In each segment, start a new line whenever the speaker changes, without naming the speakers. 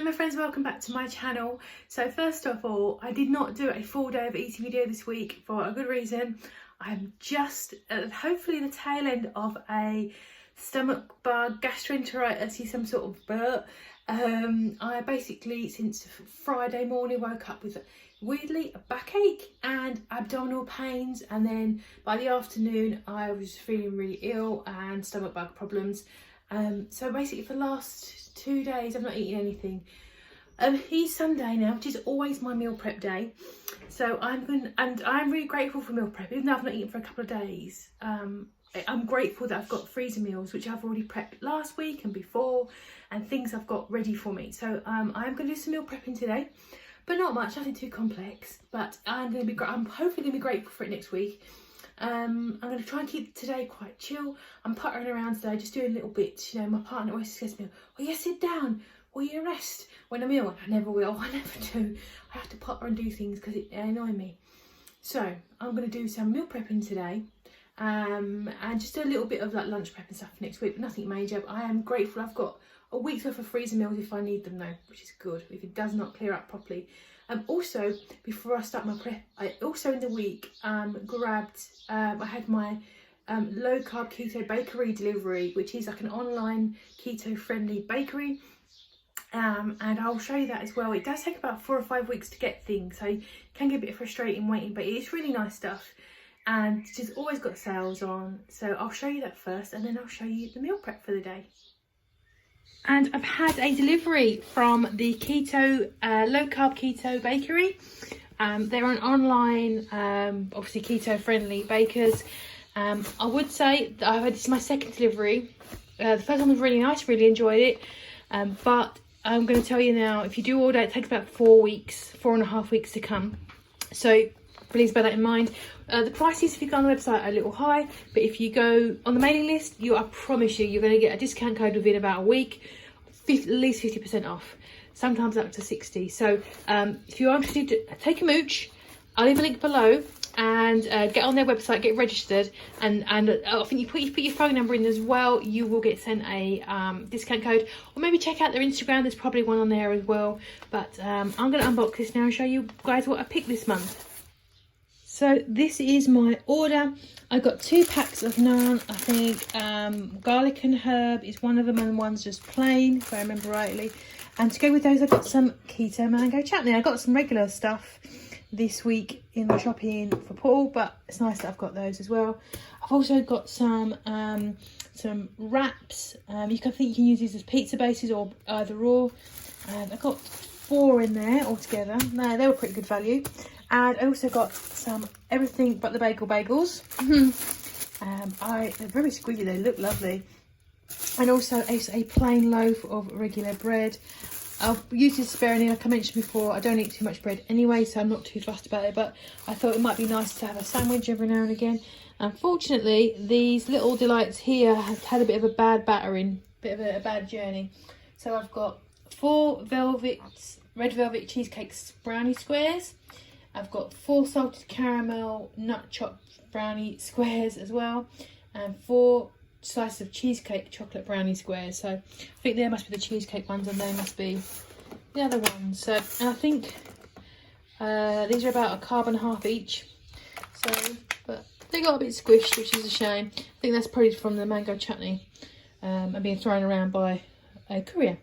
Hello my friends, welcome back to my channel. So first of all, I did not do a full day of eating video this week for a good reason. I'm just at hopefully the tail end of a stomach bug, gastroenteritis, some sort of burp. I basically since Friday morning woke up with weirdly a backache and abdominal pains, and then by the afternoon I was feeling really ill and stomach bug problems. So basically for the last 2 days I've not eaten anything. It's Sunday now, which is always my meal prep day. So I'm really grateful for meal prep, even though I've not eaten for a couple of days. I'm grateful that I've got freezer meals, which I've already prepped last week and before, and things I've got ready for me. So I'm going to do some meal prepping today, but not much, nothing too complex. But I'm hopefully going to be grateful for it next week. I'm going to try and keep today quite chill. I'm puttering around today, just doing little bits. You know, my partner always says to me, "Oh, yeah, sit down. Will you rest when I'm ill?" I never will. I never do. I have to putter and do things because it annoys me. So I'm going to do some meal prepping today, and just a little bit of like lunch prep and stuff for next week, but nothing major. But I am grateful I've got a week's worth of freezer meals if I need them though, which is good if it does not clear up properly. Also, before I start my prep, I also in the week grabbed, I had my low carb keto bakery delivery, which is like an online keto friendly bakery. And I'll show you that as well. It does take about 4 or 5 weeks to get things, so it can get a bit frustrating waiting, but it's really nice stuff and just always got sales on. So I'll show you that first, and then I'll show you the meal prep for the day. And I've had a delivery from the Keto, low carb keto bakery. They're an online, obviously keto friendly bakers. I would say that this is my second delivery. The first one was really nice, really enjoyed it. But I'm going to tell you now, if you do order, it takes about 4.5 weeks to come. So please bear that in mind. The prices, if you go on the website, are a little high, but if you go on the mailing list, I promise you're going to get a discount code within about a week, at least 50% off, sometimes up to 60. So if you're interested, take a mooch. I'll leave a link below, and get on their website, get registered, and I think you put your phone number in as well, you will get sent a discount code, or maybe check out their Instagram, there's probably one on there as well. But I'm going to unbox this now and show you guys what I picked this month. So this is my order. I got 2 packs of naan. I think garlic and herb is one of them, and one's just plain, if I remember rightly. And to go with those, I got some keto mango chutney. I got some regular stuff this week in the shopping for Paul, but it's nice that I've got those as well. I've also got some wraps. You can use these as pizza bases or either raw. I got 4 in there altogether. No, they were pretty good value. And I also got some everything but the bagels. They're very squeaky, they look lovely. And also a plain loaf of regular bread. I've used this sparingly, like I mentioned before. I don't eat too much bread anyway, so I'm not too fussed about it, but I thought it might be nice to have a sandwich every now and again. Unfortunately, these little delights here have had a bit of a bad battering, bit of a bad journey. So I've got 4 red velvet cheesecake brownie squares. I've got 4 salted caramel nut chopped brownie squares as well, and 4 slices of cheesecake chocolate brownie squares. So I think there must be the cheesecake ones, and they must be the other ones. So and I think these are about 1.5 carbs each. So, but they got a bit squished, which is a shame. I think that's probably from the mango chutney and being thrown around by a courier.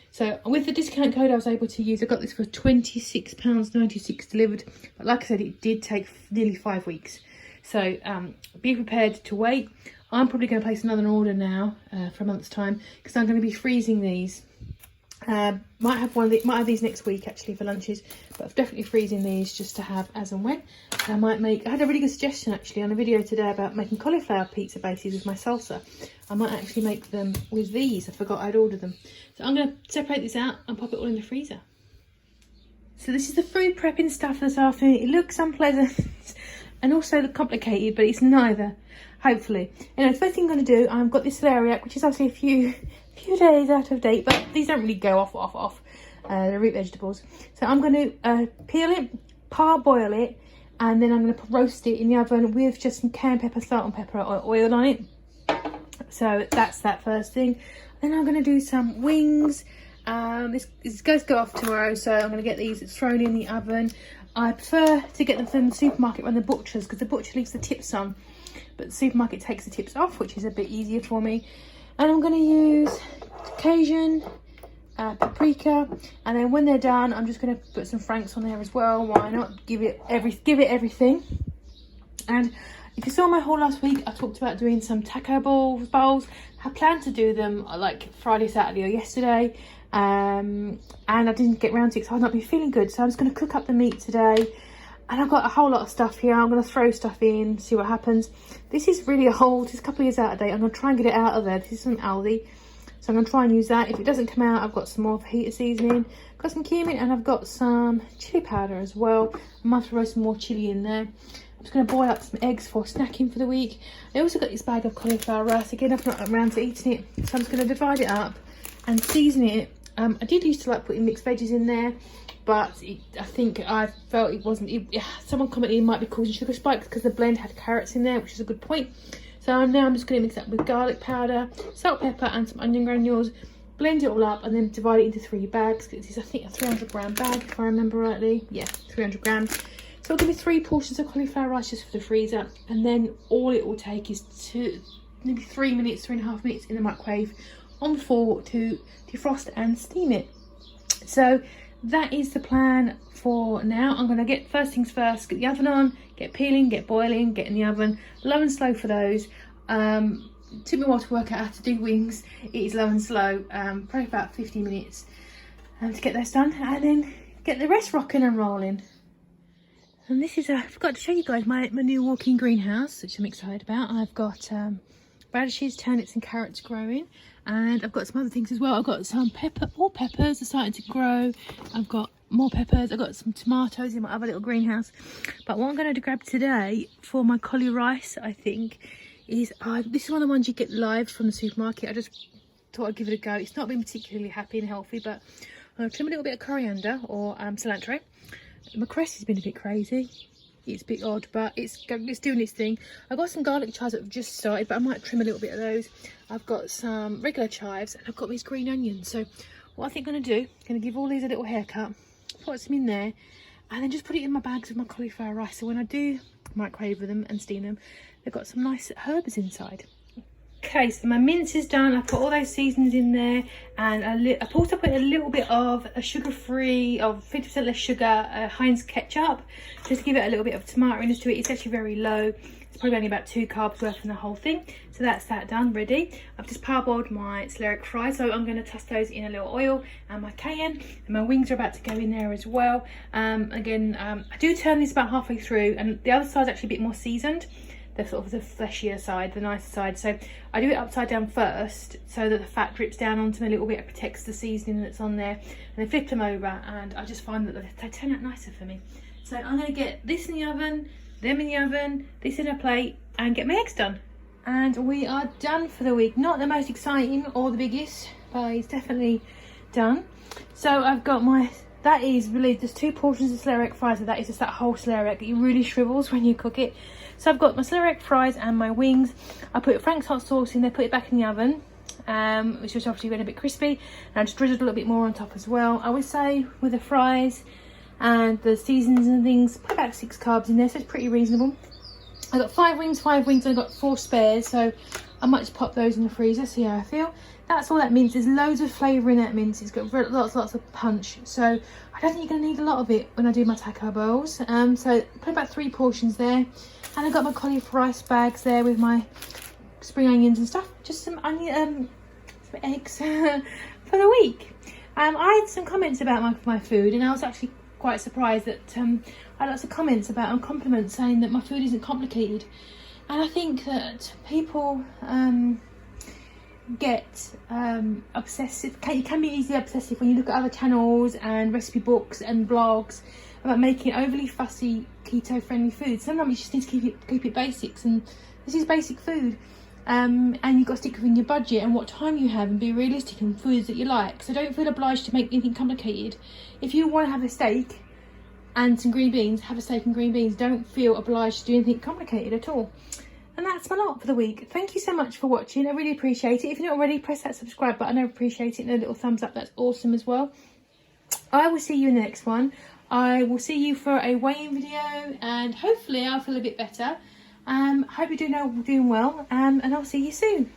So with the discount code I was able to use, I got this for £26.96 delivered. But like I said, it did take nearly 5 weeks. So be prepared to wait. I'm probably going to place another order now for a month's time, because I'm going to be freezing these. Might have these next week actually for lunches, but I'm definitely freezing these just to have as and when. I had a really good suggestion actually on a video today about making cauliflower pizza bases with my salsa. I might actually make them with these. I forgot I'd ordered them. So I'm going to separate this out and pop it all in the freezer. So this is the food prepping stuff this afternoon. It looks unpleasant and also complicated, but it's neither, hopefully. Anyway, the first thing I'm going to do, I've got this celeriac, which is obviously a few days out of date, but these don't really go off. They're root vegetables. So I'm going to peel it, parboil it, and then I'm going to roast it in the oven with just some cayenne pepper, salt and pepper oil on it. So that's that first thing. Then I'm going to do some wings This goes to go off tomorrow, so I'm going to get these thrown in the oven. I prefer to get them from the supermarket rather than the butcher's, because the butcher leaves the tips on, but the supermarket takes the tips off, which is a bit easier for me. And I'm going to use Cajun, paprika, and then when they're done, I'm just going to put some Franks on there as well. Why not? Give it everything. And if you saw my haul last week, I talked about doing some taco bowls. I planned to do them like Friday, Saturday, or yesterday, and I didn't get round to it because I've not been feeling good. So I'm just going to cook up the meat today, and I've got a whole lot of stuff here. I'm going to throw stuff in, see what happens. This is really old. It's a couple of years out of date. I'm going to try and get it out of there. This is from Aldi, so I'm going to try and use that. If it doesn't come out, I've got some more fajita seasoning, got some cumin, and I've got some chili powder as well. I might throw some more chili in there. I'm just going to boil up some eggs for snacking for the week. I also got this bag of cauliflower rice. Again, I've not around to eating it, so I'm just going to divide it up and season it. I did used to like putting mixed veggies in there, but I think I felt it wasn't. Someone commented it might be causing sugar spikes because the blend had carrots in there, which is a good point. So now I'm just going to mix it up with garlic powder, salt, pepper, and some onion granules. Blend it all up and then divide it into 3 bags. This is, I think, a 300-gram bag, if I remember rightly. Yeah, 300 grams. So I'll give you 3 portions of cauliflower rice just for the freezer, and then all it will take is maybe 3 minutes, 3.5 minutes in the microwave on 4 to defrost and steam it. So that is the plan for now. I'm going to get, first things first, get the oven on, get peeling, get boiling, get in the oven. Low and slow for those. It took me a while to work out how to do wings. It is low and slow, probably about 50 minutes to get those done, and then get the rest rocking and rolling. And this is, I forgot to show you guys my new walk-in greenhouse, which I'm excited about. I've got radishes, turnips and carrots growing, and I've got some other things as well. I've got some all peppers are starting to grow. I've got more peppers. I've got some tomatoes in my other little greenhouse. But what I'm going to grab today for my cauli rice, I think, is this is one of the ones you get live from the supermarket. I just thought I'd give it a go. It's not been particularly happy and healthy, but I'm going to trim a little bit of coriander or cilantro. My cress has been a bit crazy. It's a bit odd, but it's doing its thing. I've got some garlic chives that have just started, but I might trim a little bit of those. I've got some regular chives, and I've got these green onions. So what I think I'm going to do, I'm going to give all these a little haircut, put some in there, and then just put it in my bags with my cauliflower rice. So when I do microwave them and steam them, they've got some nice herbs inside. Okay, so my mince is done. I've put all those seasonings in there, and I've also put a little bit of a sugar-free, of 50% less sugar, Heinz ketchup, just to give it a little bit of tomatoiness to it. It's actually very low. It's probably only about 2 carbs worth in the whole thing. So that's that done, ready. I've just parboiled my celeriac fries, so I'm going to toss those in a little oil, and my cayenne, and my wings are about to go in there as well. I do turn this about halfway through, and the other side's actually a bit more seasoned. The sort of the fleshier side, the nicer side. So I do it upside down first, so that the fat drips down onto them a little bit. It protects the seasoning that's on there, and then flip them over, and I just find that they turn out nicer for me. So I'm going to get this in the oven, them in the oven, this in a plate, and get my eggs done. And we are done for the week. Not the most exciting or the biggest, but it's definitely done. So I've got my, that is really just 2 portions of celeriac fries, so that is just that whole celeriac. It really shrivels when you cook it. So I've got my celeriac fries and my wings. I put Frank's hot sauce in there, put it back in the oven, which was obviously been a bit crispy. And I just drizzled a little bit more on top as well. I would say with the fries and the seasonings and things, put about 6 carbs in there, so it's pretty reasonable. I got 5 wings, and I got 4 spares, so I might just pop those in the freezer, see how I feel. That's all that mince. There's loads of flavour in that mince. It's got lots of punch. So I don't think you're going to need a lot of it when I do my taco bowls. So put about 3 portions there. And I've got my cauliflower rice bags there with my spring onions and stuff. Just some onion, some eggs for the week. I had some comments about my food, and I was actually quite surprised that I had lots of comments about and compliments saying that my food isn't complicated. And I think that people get obsessive. You can be easily obsessive when you look at other channels and recipe books and blogs about making overly fussy keto friendly food. Sometimes you just need to keep it basics, and this is basic food. And you've got to stick within your budget and what time you have, and be realistic in foods that you like. So don't feel obliged to make anything complicated. If you want to have a steak and some green beans, have a steak and green beans. Don't feel obliged to do anything complicated at all. And that's my lot for the week. Thank you so much for watching. I really appreciate it. If you're not already, press that subscribe button. I appreciate it. And a little thumbs up. That's awesome as well. I will see you in the next one. I will see you for a weigh-in video. And hopefully I'll feel a bit better. Hope you're doing well. And I'll see you soon.